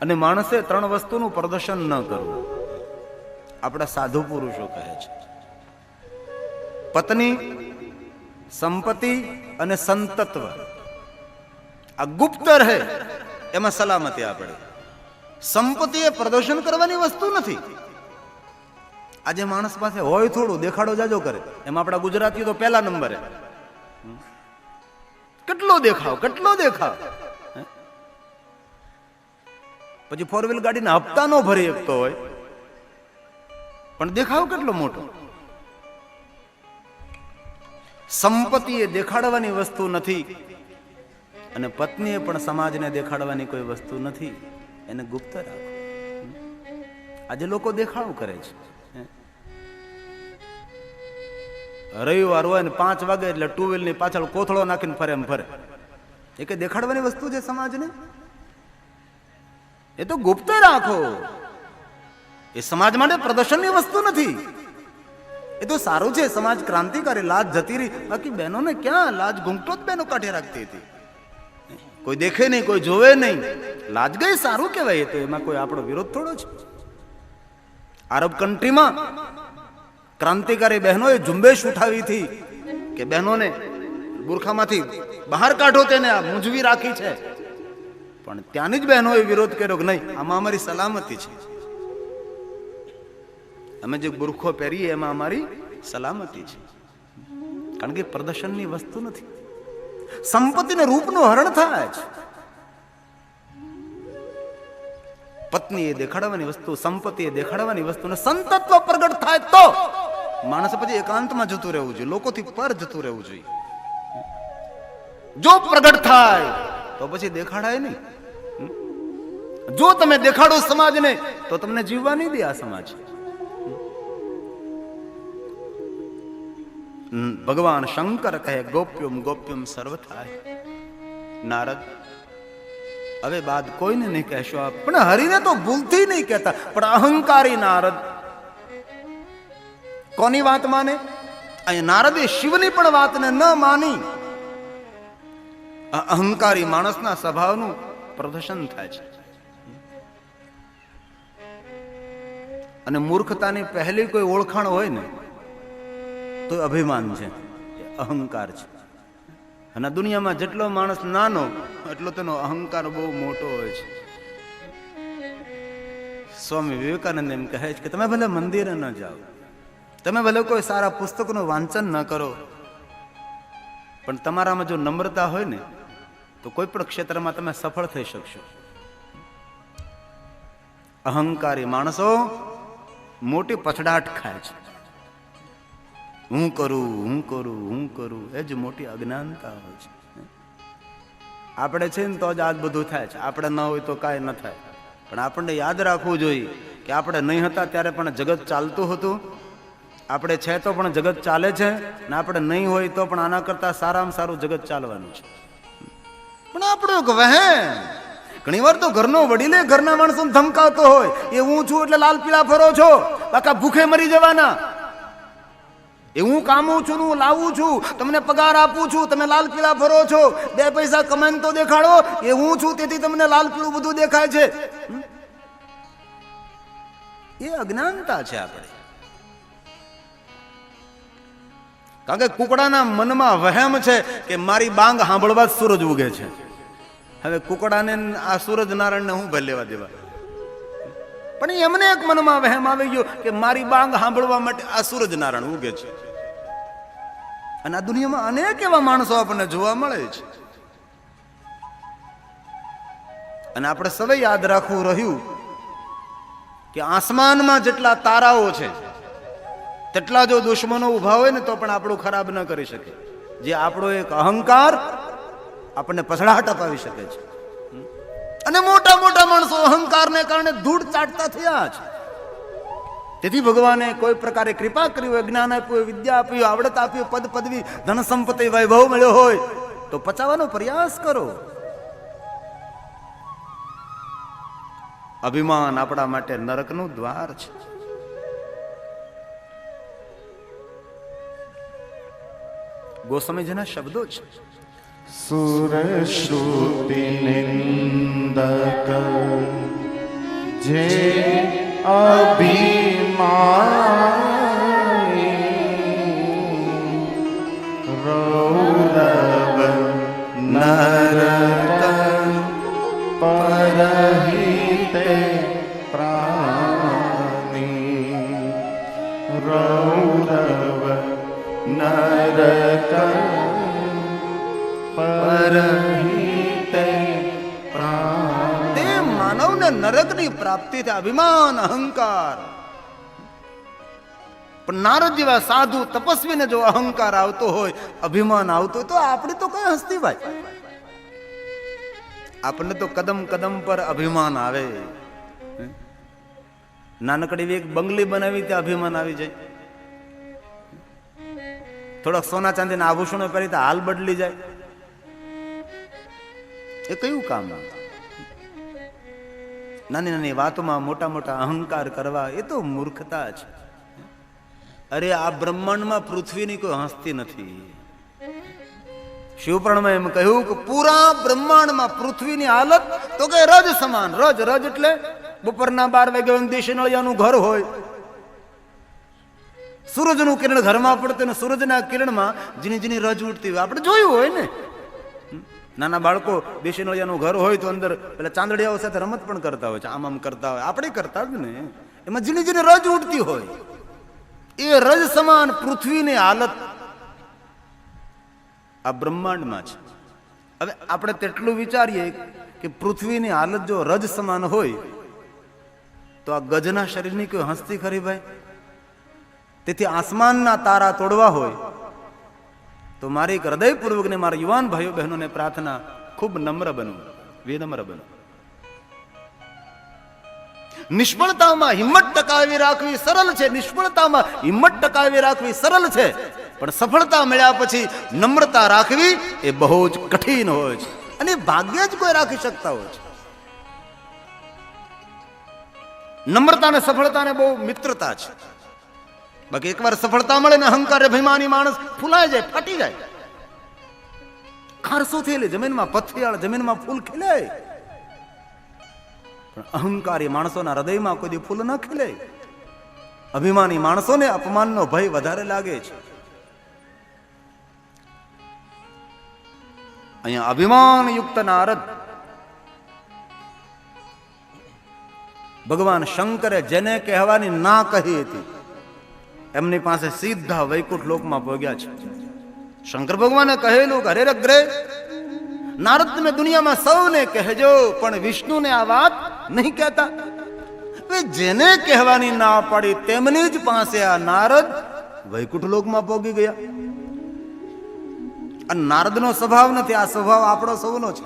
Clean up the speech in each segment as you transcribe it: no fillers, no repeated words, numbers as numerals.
અને માણસે ત્રણ વસ્તુનું પ્રદર્શન ન કરવું. આપણા સાધુ પુરુષો કહે છે પત્ની, સંપત્તિ અને સંતત્વ આ ગુપ્ત રહે એમાં સલામતી. આપણે સંપત્તિ એ પ્રદર્શન કરવાની વસ્તુ નથી. આજે માણસ પાસે હોય થોડું, દેખાડો જાજો કરે. એમાં આપણા ગુજરાતીઓ તો પહેલા નંબરે. કેટલો દેખાવ, કેટલો દેખાવ. પછી ફોર વ્હીલ ગાડીના હપ્તા નો ભરી શકતો હોય પણ દેખાવ કેટલો મોટો. સંપત્તિ એ દેખાડવાની વસ્તુ નથી અને પત્નીએ પણ સમાજને દેખાડવાની કોઈ વસ્તુ નથી. એને ગુપ્ત રાખો. આજે લોકો દેખાડો કરે છે. રવિવાર હોય ને 5 વાગે એટલે ટુ વ્હીલ ની પાછળ કોથળો નાખીને ફરે એમ ફરે. એ કઈ દેખાડવાની વસ્તુ છે સમાજને? એ તો ગુપ્ત રાખો. એ સમાજ માટે પ્રદર્શનની વસ્તુ નથી. એ તો સારું છે, સમાજ ક્રાંતિકારી. લાજ જતી રહી, બાકી બહેનોને ક્યાં લાજ? ઘૂંઘટો જ બહેનો કાઢે રાખતી હતી. કોઈ દેખે નહીં, કોઈ જોવે નહીં, લાજ ગઈ, સારું કહેવાય. તો એમાં કોઈ આપણો વિરોધ થોડો છે. આરબ કન્ટ્રીમાં ક્રાંતિકારી બહેનોએ ઝુંબેશ ઉઠાવી હતી કે બહેનોને બુરખામાંથી બહાર કાઢો, તેને આ મૂંઝવી રાખી છે. પણ ત્યાંની જ બહેનોએ વિરોધ કર્યો કે નહીં, આમાં અમારી સલામતી છે. અમે જે બુરખો પહેરીએ એમાં અમારી સલામતી છે. કારણ કે પ્રદર્શનની વસ્તુ નથી. સંપત્તિને રૂપનું હરણ થાય છે. પત્ની એ દેખાડવાની વસ્તુ, સંપત્તિ એ દેખાડવાની વસ્તુ, ને સંતત્વ પ્રગટ થાય તો માણસ પછી એકાંતમાં જતું રહેવું જોઈએ, લોકોથી પર જતું રહેવું જોઈએ. જો પ્રગટ થાય તો પછી દેખાડાય નહીં. જો તમે દેખાડો સમાજને તો તમને જીવવા નહીં દે આ સમાજ. ભગવાન શંકર કહે ગોપ્યમ ગોપ્યમ સર્વથાય. નારદ હવે બાદ કોઈને નહીં કહેશો. પણ હરિને તો ભૂલથી નહીં કહેતા, પણ અહંકારી નારદ કોની વાત માને? અહીંયા નારદે શિવની પણ વાતને ન માની. અહંકારી માણસના સ્વભાવનું પ્રદર્શન થાય છે. અને મૂર્ખતાની પહેલી કોઈ ઓળખાણ હોય ને તો અભિમાન છે, અહંકાર છે. અને દુનિયામાં જેટલો માણસ નાનો એટલો તેનો અહંકાર બહુ મોટો હોય છે. સ્વામી વિવેકાનંદ એમ કહે છે કે તમે ભલે મંદિરે ન જાઓ, તમે ભલે કોઈ સારા પુસ્તકનું વાંચન ન કરો, પણ તમારામાં જો નમ્રતા હોય ને તો કોઈ પણ ક્ષેત્રમાં તમે સફળ થઈ શકશો. અહંકારી માણસો મોટી પછડાટ ખાય છે. હું કરું, હું કરું, હું કરું, એ જ મોટી અજ્ઞાનતા હોય છે. આપણે છે ને તો જ આ બધું થાય છે. આપણે ન હોય તો કાંઈ ન થાય. પણ આપણને યાદ રાખવું જોઈએ કે આપણે નહીં હતા ત્યારે પણ જગત ચાલતું હતું. આપણે છે તો પણ જગત ચાલે છે, ને આપણે નહીં હોય તો પણ આના કરતા સારામાં સારું જગત ચાલવાનું છે. પણ આપણો વહેમ ઘણી વાર તો ઘરનો વડીલે ઘરના માણસોને ધમકાવતો હોય, એ હું છું એટલે લાલ પીળા ફરો છો, બાકા ભૂખે મરી જવાના. એ હું કામું છું, હું લાવું છું, તમને પગાર આપું છું, તમે લાલ પીળા ફરો છો, 2 પૈસા કમાઈને તો દેખાડો. એ હું છું તેથી તમને લાલ પીળું બધું દેખાય છે. એ અજ્ઞાનતા છે આપણે. કારણ કે કુકડાના મનમાં વહેમ છે કે મારી બાંગ સાંભળવા જ સૂરજ ઉગે છે. હવે કુકડાને આ સૂરજ નારાયણને હું ભલે લેવા દેવા. પણ એમને એક મનમાં વહેમ આવી ગયો કે મારી બાંગ સાંભળવા માટે આ સૂરજ નારાયણ ઉગે છે. અને આ દુનિયામાં અનેક એવા માણસો આપણને જોવા મળે છે. અને આપણે સૌએ યાદ રાખવું રહ્યું કે આસમાનમાં જેટલા તારાઓ છે તેટલા જો દુશ્મનો ઉભા હોય ને તો પણ આપણું ખરાબ ન કરી શકે. જે આપણો એક અહંકાર આપણને પછડાટ અપાવી શકે છે. અને મોટા મોટા માણસો અહંકારને કારણે ધૂળ ચાટતા થયા છે. તેથી ભગવાને કોઈ પ્રકારે કૃપા કરી હોય, જ્ઞાન આપ્યું, વિદ્યા આપ્યું, આવડત આપ્યું, પદ પદવી, ધન સંપત્તિ, વૈભવ મળ્યો હોય તો પચાવવાનો પ્રયાસ કરો. અભિમાન આપણા માટે નરકનું દ્વાર છે. ગોસ્વામીજીના શબ્દો છે. સુર શ્રુતિ નિંદક જે અભિમાની રૌરવ નરક પરહિતે પ્રાણી રૌરવ નરક પરહિતે પ્રાણી. તે માનવને નરકની પ્રાપ્તિ થાય, અભિમાન અહંકાર. પણ નારદ જેવા સાધુ તપસ્વીને જો અહંકાર આવતો હોય, અભિમાન આવતો હોય, તો આપણી તો કઈ હસ્તી ભાઈ. આપણને તો કદમ કદમ પર અભિમાન આવે. નાનકડી એક બંગલી બનાવી ત્યાં અભિમાન આવી જાય. થોડાક સોના ચાંદીના આભૂષણો પહેરી તો હાલ બદલી જાય. એ કયું કામ? નાની નાની વાતોમાં મોટા મોટા અહંકાર કરવા એ તો મૂર્ખતા છે. અરે આ બ્રહ્માંડમાં પૃથ્વીની કોઈ હસ્તી નથી. શિવપુરાણમાં એમ કહ્યું કે પૂરા બ્રહ્માંડમાં પૃથ્વીની હાલત તો કે રજ સમાન. રજ રજ એટલે બપોરના 12 વાગે દેશી નળિયાનું ઘર હોય, સૂરજનું કિરણ ઘરમાં પડતું ને સૂરજના કિરણમાં જીની જીની રજ ઉઠતી હોય. આપણે જોયું હોય ને, નાના બાળકો દેશી નળિયાનું ઘર હોય તો અંદર પેલા ચાંદડિયાઓ સાથે રમત પણ કરતા હોય છે, આમ આમ કરતા હોય. આપણે કરતા જ ને, એમાં જીની જીની રજ ઉઠતી હોય. એ રજ સમાન પૃથ્વીની હાલત આ બ્રહ્માંડમાં છે. હવે આપણે તેટલું વિચારીએ કે પૃથ્વીની હાલત જો રજ સમાન હોય તો આ ગજના શરીરની કોઈ હસ્તી ખરી ભાઈ? તેથી આસમાનના તારા તોડવા હોય તો મારી હૃદયપૂર્વકને મારા યુવાન ભાઈઓ બહેનોને પ્રાર્થના, ખૂબ નમ્ર બનો, વિનમ્ર બનો. નિષ્ફળતામાં હિંમત ટકાવી રાખવી સરળ છે, નિષ્ફળતામાં હિંમત ટકાવી રાખવી સરળ છે, પણ સફળતા મળ્યા પછી નમ્રતા રાખવી એ બહુ જ કઠિન હોય છે, અને ભાગ્ય જ કોઈ રાખી શકતા હોય છે. નમ્રતા અને સફળતાને બહુ મિત્રતા છે. બાકી એકવાર સફળતા મળે ને અહંકાર અભિમાની માણસ ફૂલાઈ જાય, ફાટી જાય. ખારસો થયેલી જમીનમાં, પથિયાળ જમીનમાં ફૂલ ખીલે, પણ અહંકારી માણસોના હૃદયમાં કોઈ દી ફૂલ ન ખીલે. અભિમાની માણસોને અપમાનનો ભય વધારે લાગે છે. અહીંયા અભિમાન યુક્ત નારદ ભગવાન શંકરે જેને કહેવાની ના કહી હતી એમની પાસે સીધા વૈકુંઠ લોકમાં પહોંચ્યા છે. શંકર ભગવાને કહેલું કે અરે અગ્રે નારદ, તમે દુનિયામાં સૌને કહેજો પણ વિષ્ણુને આ વાત નહીં કહેતા. જેને કહેવાની ના પડી તેમની જ પાસે આ નારદ વૈકુંઠ લોકમાં પહોંચી ગયા. અને નારદનો સ્વભાવ નથી, આ સ્વભાવ આપણો સૌનો છે.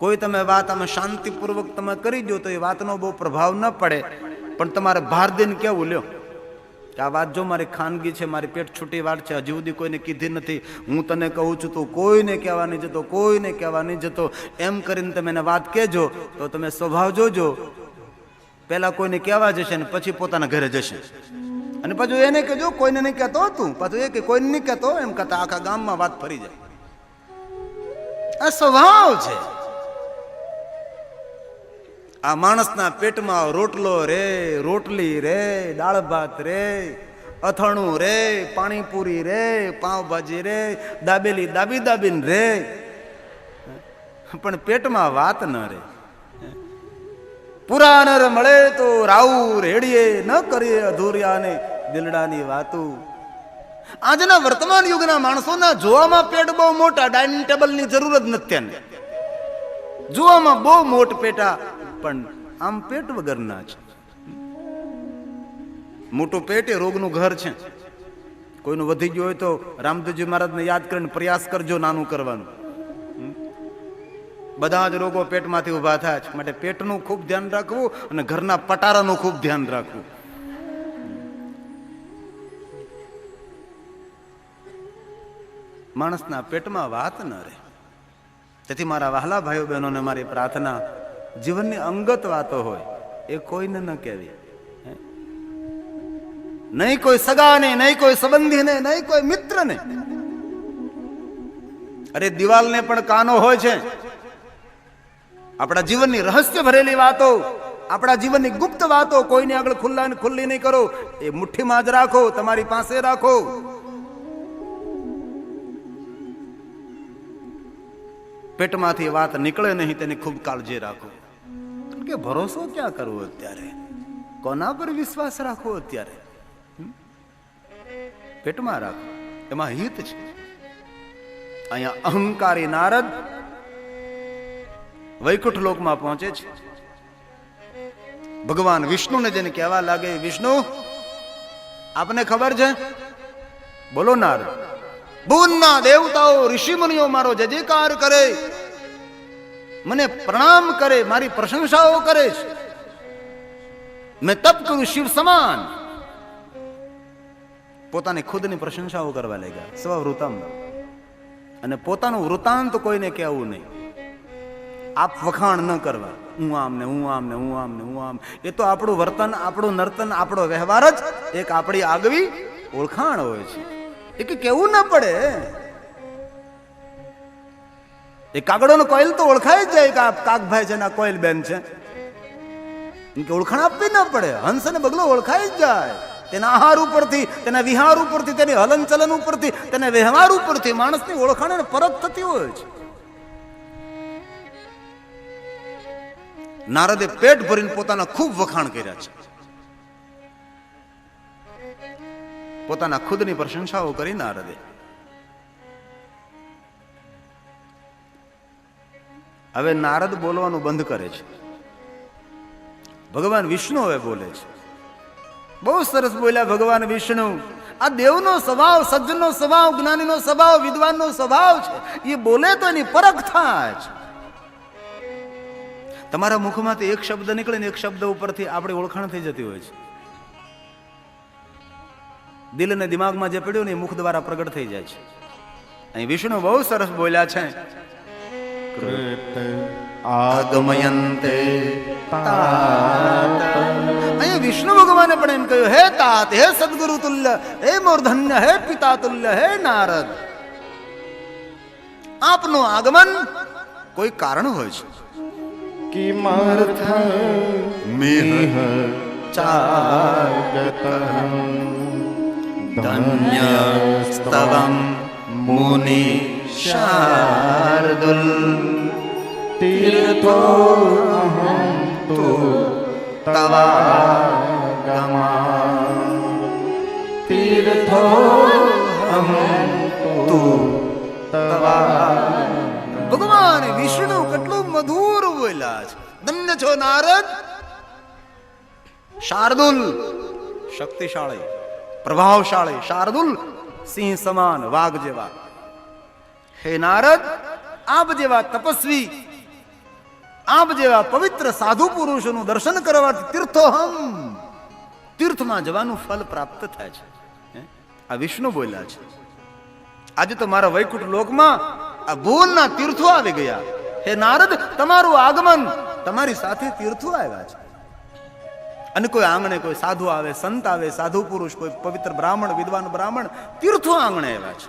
કોઈ તમે વાત આમાં શાંતિપૂર્વક તમે કરી દો તો એ વાતનો બહુ પ્રભાવ ન પડે, પણ તમારે ભાર દઈને કેવું લ્યો કે આ વાત જો મારી ખાનગી છે, મારી પેટ છૂટી વાત છે, હજી સુધી કોઈને કીધી નથી, હું તને કહું છું તો કોઈને કહેવા નહીં જતો, કોઈને કહેવા નહીં જતો, એમ કરીને તમે એને વાત કહેજો તો તમે સ્વભાવ જોજો, પહેલા કોઈને કહેવા જશે ને પછી પોતાના ઘરે જશે. અને પાછું એને કહેજો કોઈને નહીં કહેતો હતું, પાછું એ કે કોઈને નહીં કહેતો, એમ કહેતા આખા ગામમાં વાત ફરી જાય. આ સ્વભાવ છે. આ માણસના પેટમાં રોટલો રે, રોટલી રે, દાળ ભાત રે, અથાણું રે, પાણીપુરી રે, પાવભાજી રે, દાબેલી દાબી દાબીને રે, પણ પેટમાં વાત ન રે. પુરા નર મળે તો રાઉ રેડીએ, ન કરીએ અધૂરિયાને દિલડાની વાતું. આજના વર્તમાન યુગના માણસોના જોવામાં પેટ બહુ મોટા, ડાઇનિંગ ટેબલની જરૂર જ નથી તેને. જોવામાં બહુ મોટ પેટા, પણ આમ પેટ વગરના છે. મોટું પેટ એ રોગનું ઘર છે. કોઈનું વધી ગયું હોય તો રામદેવજી મહારાજને યાદ કરીને પ્રયાસ કરજો નાનું કરવાનું. બધા જ રોગો પેટમાંથી ઉભા થાય છે. માટે પેટનું ખૂબ ધ્યાન રાખવું અને ઘરના પટારાનું ખૂબ ધ્યાન રાખવું. માણસના પેટમાં વાત ન રહે. તેથી મારા વહાલા ભાઈઓ બહેનોને મારી પ્રાર્થના, જીવનની અંગત વાતો હોય એ કોઈને ન કહેવી. નહીં કોઈ સગાને, નહીં કોઈ સંબંધીને, નહીં કોઈ મિત્રને. અરે દિવાલને પણ કાનો હોય છે. આપણા જીવનની રહસ્ય ભરેલી વાતો, આપણા જીવનની ગુપ્ત વાતો કોઈને આગળ ખુલ્લી નહીં કરો. એ મુઠ્ઠીમાં જ રાખો, તમારી પાસે રાખો. પેટમાંથી વાત નીકળે નહીં તેની ખૂબ કાળજી રાખો. કે ભરોસો ક્યાં કરવો અત્યારે, કોના પર વિશ્વાસ રાખવો અત્યારે? પેટમાં રાખો, એમાં હિત છે. અહીંયા અહંકારી નારદ વૈકુંઠ લોકમાં પહોંચે છે. ભગવાન વિષ્ણુને જેને કહેવા લાગે, વિષ્ણુ આપને ખબર છે? બોલો નારદ. ભુવનના દેવતાઓ ઋષિ મુનિઓ મારો જય જયકાર કરે, મને પ્રણામ કરે, મારી પ્રશંસાઓ કરે છે. મેં તપ કરું શિવ સમાન. પોતાની ખુદની પ્રશંસાઓ કરવા લાગ્યા, સ્વવૃતમ. અને પોતાનું વૃતાંત કોઈને કહેવું નહીં, આપ વખાણ ન કરવા. હું આમ ને હું આમ ને હું આમ ને હું આમ. એ તો આપણું વર્તન, આપણું નર્તન, આપણો વ્યવહાર જ એક આપણી આગવી ઓળખાણ હોય છે. એ કે કેવું ના પડે. એ કાગડોનો કોયલ તો ઓળખાય જ જાય કે આ કાગભાઈ છે ને આ કોયલ બેન છે. કે ઓળખાણ આપવી ના પડે. હંસ અને બગલો ઓળખાય જ જાય. તેના આહાર ઉપરથી, તેના વિહાર ઉપરથી, તેની હલન ચલન ઉપરથી, તેના વ્યવહાર ઉપરથી માણસની ઓળખાણ અને પરખ થતી હોય છે. નારદે પેટ ભરીને પોતાના ખૂબ વખાણ કર્યા છે. પોતાના ખુદની પ્રશંસાઓ કરી નારદે. હવે નારદ બોલવાનું બંધ કરે છે. ભગવાન વિષ્ણુ હવે બોલે છે. બહુ સરસ બોલ્યા ભગવાન વિષ્ણુ. આ દેવનો સ્વભાવ, સજ્જનનો સ્વભાવ, જ્ઞાનીનો સ્વભાવ, વિદ્વાનનો સ્વભાવ છે. એ બોલે તો એની પરખ થાય છે. તમારા મુખમાંથી એક શબ્દ નીકળે ને એક શબ્દ ઉપરથી આપણી ઓળખાણ થઈ જતી હોય છે. દિલ અને દિમાગમાં જે પડ્યું ને એ મુખ દ્વારા પ્રગટ થઈ જાય છે. અહીં વિષ્ણુ બહુ સરસ બોલ્યા છે. આગમયંતે તાત. અહીં વિષ્ણુ ભગવાને પણ એમ કહ્યું, હે તાત, હે સદગુરુ તુલ્ય, હે મૂર્ધન્ય, હે પિતા તુલ્ય, હે નારદ, આપનું આગમન કોઈ કારણ હોય છે. કિમર્થ મિહ ચાગતઃ ધન્યસ્તવં મુનિ શાર્દુલ. તીર્થો અહં તુ તવાગમા. તીર્થો અહં તુ તવાગમા. ભગવાન વિષ્ણુ કેટલું મધુર બોલ્યા છે. ધન્ય છો નારદ. શાર્દુલ શક્તિશાળી, પ્રભાવશાળી. શાર્દુલ સિંહ સમાન, વાઘ જેવા. હે નારદ, આપ જેવા તપસ્વી, આપ જેવા પવિત્ર સાધુ પુરુષોનું દર્શન કરવાથી તીર્થોહમ, તીર્થમાં જવાનું ફલ પ્રાપ્ત થાય છે. આ વિષ્ણુ બોલ્યા છે. આજે તો મારા વૈકુંઠ લોકમાં આ ભુવનના તીર્થો આવી ગયા. હે નારદ, તમારું આગમન, તમારી સાથે તીર્થો આવ્યા છે. અને કોઈ આંગણે કોઈ સાધુ આવે, સંત આવે, સાધુ પુરુષ, કોઈ પવિત્ર બ્રાહ્મણ, વિદ્વાન બ્રાહ્મણ તીર્થો આંગણે આવ્યા છે.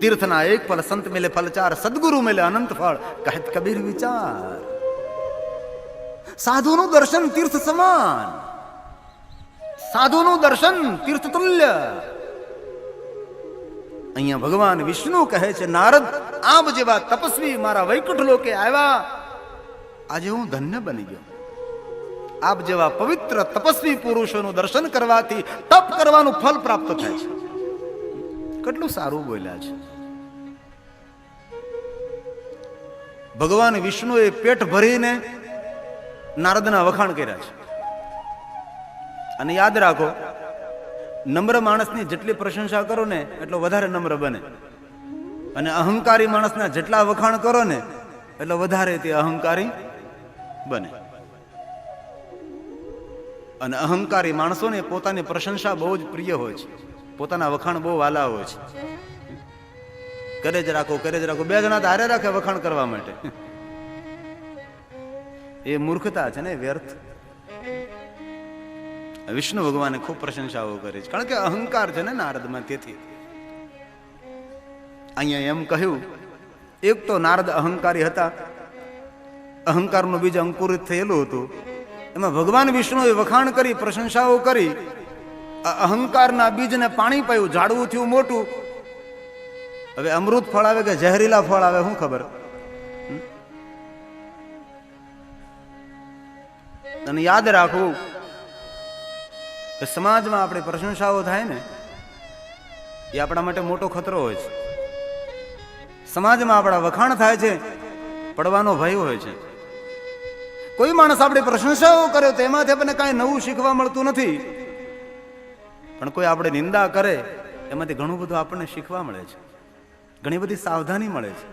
તીર્થના એક ફળ, સંત મિલે ફલ ચાર, સદગુરુ મિલે અનંત ફળ, કહેત કબીર વિચાર. સાધુનું દર્શન તીર્થ સમાન, સાધુનું દર્શન તીર્થ તુલ્ય. અહીંયા ભગવાન વિષ્ણુ કહે છે, નારદ, આપ જેવા તપસ્વી મારા વૈકુંઠ લોકે આવ્યા, આજે હું ધન્ય બની ગયો. આપ જેવા પવિત્ર તપસ્વી પુરુષોનું દર્શન કરવાથી તપ કરવાનું ફલ પ્રાપ્ત થાય છે. કેટલું સારું બોલ્યા છે. ભગવાન વિષ્ણુએ પેટ ભરીને નારદના વખાણ કર્યા છે. અને યાદ રાખો, નમ્ર માણસની જેટલી પ્રશંસા કરો ને એટલો વધારે નમ્ર બને. અને અહંકારી માણસના જેટલા વખાણ કરો ને એટલો વધારે તે અહંકારી બને. અને અહંકારી માણસોને પોતાની પ્રશંસા બહુ જ પ્રિય હોય છે, પોતાના વખાણ બહુ વાલા હોય છે. કરે જ રાખો, કરે જ રાખો. બે જણા ધારે રાખે વખાણ કરવા માટે. એ મૂર્ખતા છે ને, વ્યર્થ. વિષ્ણુ ભગવાને ખૂબ પ્રશંસાઓ કરી છે, કારણ કે અહંકાર છે ને નારદમાં. તેથી અહીંયા એમ કહ્યું એક તો નારદ અહંકારી હતા, અહંકારનું બીજ અંકુરિત થયેલું હતું. એમાં ભગવાન વિષ્ણુએ વખાણ કરી, પ્રશંસાઓ કરી, અહંકારના બીજને પાણી પાયું, ઝાડવું થયું મોટું. હવે અમૃત ફળ આવે કે ઝેરીલા ફળ આવે શું ખબર. અને યાદ રાખવું કે સમાજમાં આપણે પ્રશંસાઓ થાય ને એ આપણા માટે મોટો ખતરો હોય છે. સમાજમાં આપણા વખાણ થાય છે, પડવાનો ભય હોય છે. કોઈ માણસ આપણી પ્રશંસાઓ કરે તો એમાંથી આપણને કાંઈ નવું શીખવા મળતું નથી, પણ કોઈ આપણે નિંદા કરે એમાંથી ઘણું બધું આપણને શીખવા મળે છે, ઘણી બધી સાવધાની મળે છે,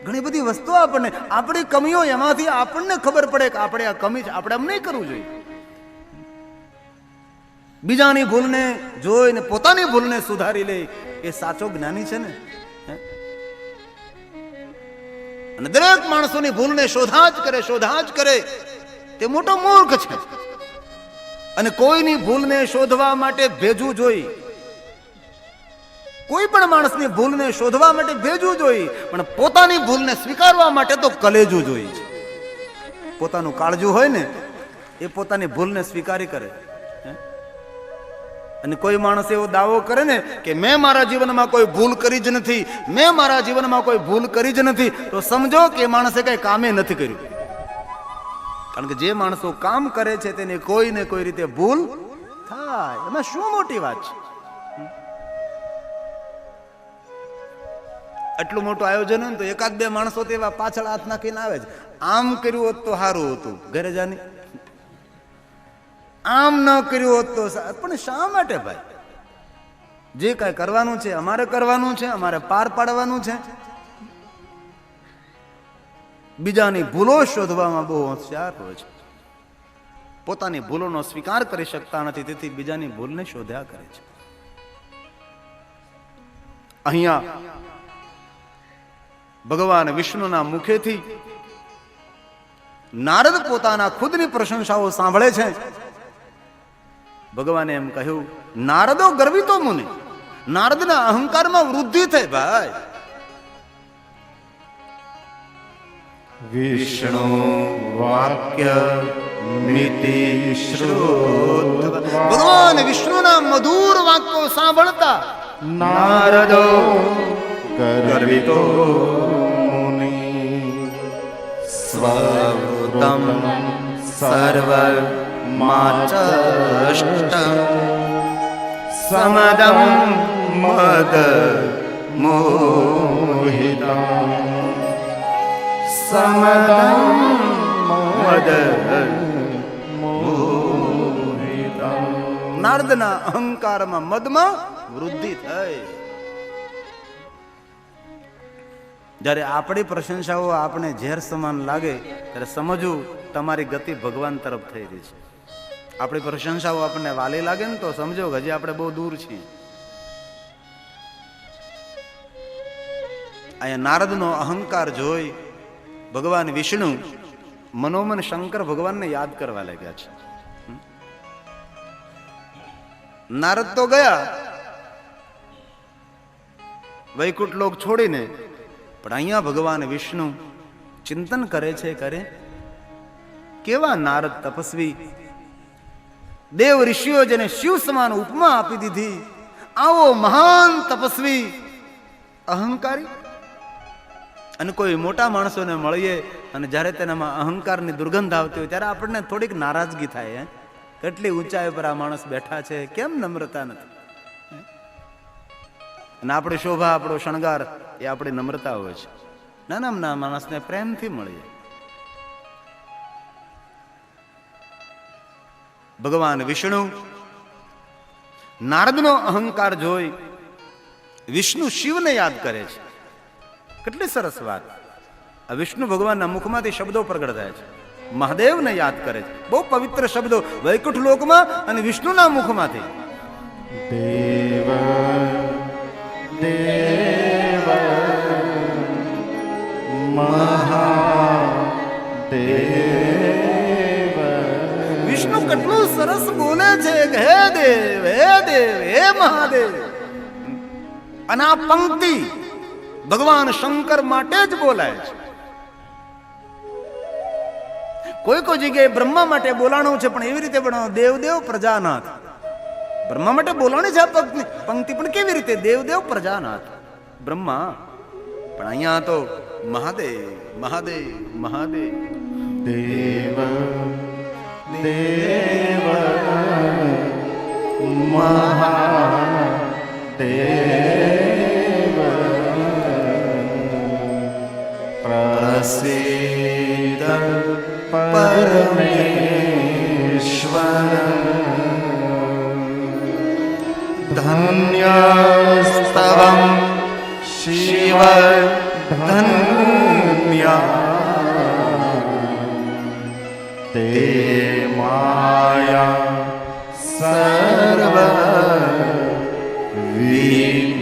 ઘણી બધી વસ્તુઓ આપણને, આપણી કમીઓ એમાંથી આપણને ખબર પડે કે આપણે આ કમી છે, આપણે એમ નહીં કરવું જોઈએ. બીજાની ભૂલને જોઈને પોતાની ભૂલને સુધારી લે એ સાચો જ્ઞાની છે ને. અને દરેક માણસોની ભૂલને શોધા જ કરે તે મોટો મૂર્ખ છે. અને કોઈની ભૂલને શોધવા માટે ભેજવું જોઈએ, કોઈ પણ માણસની ભૂલને શોધવા માટે ભેજવું જોઈએ, પણ પોતાની ભૂલને સ્વીકારવા માટે તો કલેજું જોઈએ. પોતાનું કાળજું હોય ને એ પોતાની ભૂલને સ્વીકારી કરે. અને કોઈ માણસ એવો દાવો કરે ને કે મેં મારા જીવનમાં કોઈ ભૂલ કરી જ નથી, મેં મારા જીવનમાં કોઈ ભૂલ કરી જ નથી, તો સમજો કે એ માણસે કઈ કામે નથી કર્યું. કારણ કે જે માણસો કામ કરે છે તેને કોઈ ને કોઈ રીતે ભૂલ થાય, એમાં શું મોટી વાત છે. આટલું મોટું આયોજન હોય ને તો એકાદ બે માણસો તો એવા પાછળ હાથ નાખીને આવે છે, આમ કર્યું હોત તો સારું હતું, ઘરે જાની આમ ન કર્યું હોત તો. પણ શા માટે ભાઈ? જે કાંઈ કરવાનું છે અમારે કરવાનું છે, અમારે પાર પાડવાનું છે. બીજાની ભૂલો શોધવામાં બહુ હોશિયાર હોય છે, પોતાની ભૂલોનો સ્વીકાર કરી શકતા નથી, તેથી બીજાની ભૂલને શોધ્યા કરે છે. અહીંયા ભગવાન વિષ્ણુના મુખેથી નારદ પોતાના ખુદની પ્રશંસાઓ સાંભળે છે. ભગવાને એમ કહ્યું, નારદો ગર્વિતો મુનિ, નારદના અહંકારમાં વૃદ્ધિ થઈ ભાઈ. વિષ્ણુ વાક્ય મિતિ શ્રુત્વા, ભગવાન વિષ્ણુના મધુર વાક્યો સાંભળતા નારદો ગર્વિતો મુનિ સ્વૃતમ સર્વ માચષ્ટ સમદમ મદ મોહિતા, સમદમ મદ મોહિતા. નારદના અહંકારમાં, મદમાં વૃદ્ધિ થઈ. જ્યારે આપણી પ્રશંસાઓ આપણે ઝેર સમાન લાગે ત્યારે સમજવું તમારી ગતિ ભગવાન તરફ થઈ રહી છે. આપણી પ્રશંસાઓ આપણને વાલી લાગે ને તો સમજો કે હજી આપણે બહુ દૂર છીએ. અહીંયા નારદનો અહંકાર જોઈ ભગવાન વિષ્ણુ મનોમન શંકર ભગવાનને યાદ કરવા લાગ્યા છે. નારદ તો ગયા વૈકુંઠ લોક છોડીને, પણ અહીંયા ભગવાન વિષ્ણુ ચિંતન કરે છે. કેવા નારદ તપસ્વી, દેવ ઋષિઓ જેને શિવ સમાન ઉપમા આપી દીધી, આવો મહાન તપસ્વી અહંકારી. અને કોઈ મોટા માણસોને મળીએ અને જ્યારે તેનામાં અહંકારની દુર્ગંધ આવતી હોય ત્યારે આપણને થોડીક નારાજગી થાય. કેટલી ઊંચાઈ પર આ માણસ બેઠા છે, કેમ નમ્રતા નથી? અને આપણી શોભા, આપણો શણગાર એ આપણી નમ્રતા હોય છે. નાના માણસને પ્રેમથી મળીએ. ભગવાન વિષ્ણુ નારદનો અહંકાર જોઈ વિષ્ણુ શિવને યાદ કરે છે. કેટલી સરસ વાત! આ વિષ્ણુ ભગવાનના મુખમાંથી શબ્દો પ્રગટ થાય છે. મહાદેવને યાદ કરે છે. બહુ પવિત્ર શબ્દો વૈકુંઠ લોકમાં અને વિષ્ણુના મુખમાંથી. દેવ દેવ મહાદેવ. વિષ્ણુ કેટલું સરસ બોલે છે કે હે દેવ, હે દેવ, હે મહાદેવ. અને આ પંક્તિ ભગવાન શંકર માટે જ બોલાય છે. કોઈ કોઈ જગ્યાએ બ્રહ્મા માટે બોલાણું છે, પણ એવી રીતે બનાવો દેવદેવ પ્રજાનાથ. બ્રહ્મા માટે બોલાણી છે આ પંક્તિ, પણ કેવી રીતે? દેવદેવ પ્રજાનાથ બ્રહ્મા. પણ અહીંયા તો મહાદેવ મહાદેવ મહાદેવ. દેવ દેવ મહાદેવ પ્રસિદ્ધ પરમેશ્વર ધન્યસ્તવં શિવ ધન્ય તે માયા સર્વ વિમોહિતં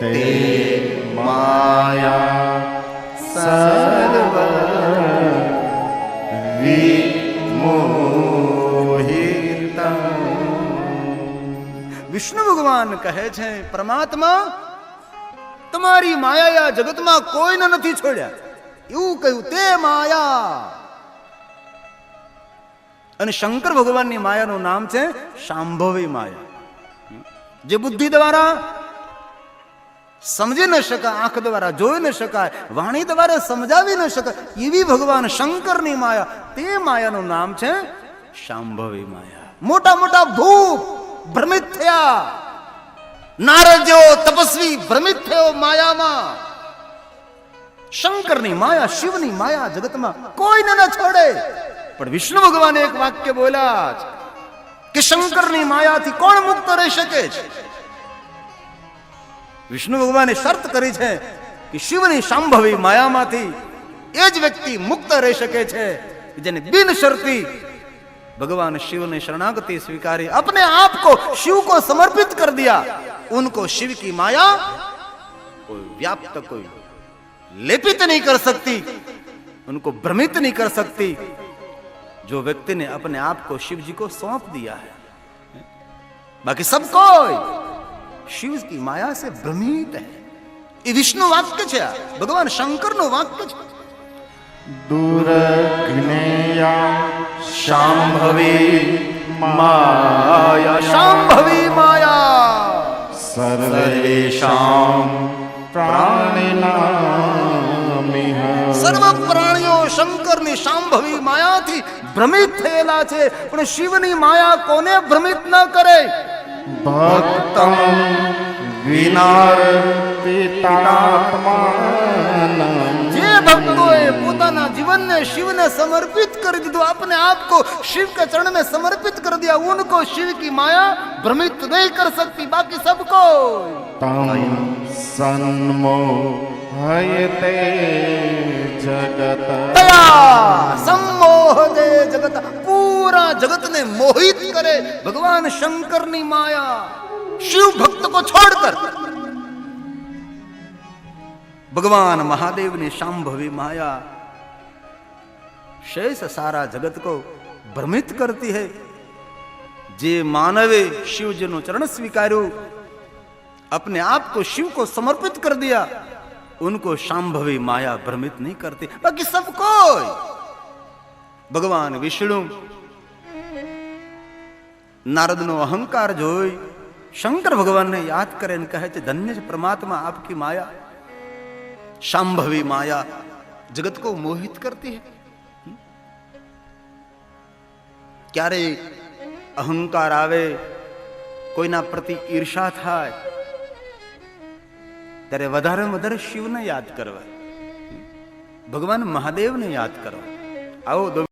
તે માયા સર્વ વિમોહિતં. વિષ્ણુ ભગવાન કહે છે, પરમાત્મા તમારી માયા આ જગતમાં કોઈને નથી છોડ્યા. એવું કહ્યું, તે માયા. અને શંકર ભગવાનની માયાનું નામ છે શાંભવી માયા. જે બુદ્ધિ દ્વારા સમજી ન શકાય, આંખ દ્વારા જોઈ ન શકાય, વાણી દ્વારા સમજાવી ન શકાય, એવી ભગવાન શંકરની માયા, તે માયાનું નામ છે શાંભવી માયા. મોટા મોટા ભૂપ ભ્રમિત થયા. નારદ જેવો તપસ્વી ભ્રમિત થયો માયામાં. શંકરની માયા, શિવની માયા જગતમાં કોઈને ન છોડે. પણ વિષ્ણુ ભગવાને એક વાક્ય બોલ્યા છે કે શંકરની માયાથી કોણ મુક્ત રહી શકે છે? વિષ્ણુ ભગવાને શરત કરી છે કે શિવની શાંભવી માયામાંથી એ જ વ્યક્તિ મુક્ત રહી શકે છે જેને બિન શરતી भगवान शिव ने शरणागति स्वीकारी, अपने आप को शिव को समर्पित कर दिया. उनको शिव की माया कोई व्याप्त, कोई लेपित नहीं कर सकती, उनको भ्रमित नहीं कर सकती. जो व्यक्ति ने अपने आप को शिव जी को सौंप दिया है, बाकी सब कोई शिव की माया से भ्रमित है. ये विष्णु वाक्य है, भगवान शंकर नो वाक्य है. दुर्ज्ञेया शांभवी माया, शांभवी माया सर्वेषां प्राणिनामिह. સર્વ પ્રાણીઓ શંકરની શાંભવી માયાથી ભ્રમિત થયેલા છે, પણ શિવની માયા કોને ભ્રમિત ન કરે? ભક્તં વિનાર્પિતાત્માનં. જે ભક્તોએ પોતાના જીવનને શિવને સમર્પિત કરી દીધું, अपने आप को शिव के चरण में समर्पित कर दिया, उनको शिव की माया भ्रमित नहीं कर सकती. बाकी सबको तं सन्मोहयते जगत. तया सम्मोह दे जगत, पूरा जगत ने मोहित करे भगवान शंकर ની माया. शिव भक्त को छोड़कर भगवान महादेव ने शांभवी माया शेष सारा जगत को भ्रमित करती है. जे मानवे शिव जी नो चरण स्वीकार्यो, अपने आप को शिव को समर्पित कर दिया, उनको शांभवी माया भ्रमित नहीं करती. बाकी सब कोई भगवान विष्णु नारद नो अहंकार जोई शंकर भगवान ने याद करे ने कहे धन्य परमात्मा आपकी माया शांभवी माया जगत को मोहित करती है. क्यारे अहंकार आवे, कोईना प्रति ईर्षा थाय, त्यारे वधारे वधारे शिव ने याद करवा, भगवान महादेव ने याद करवा. आओ 2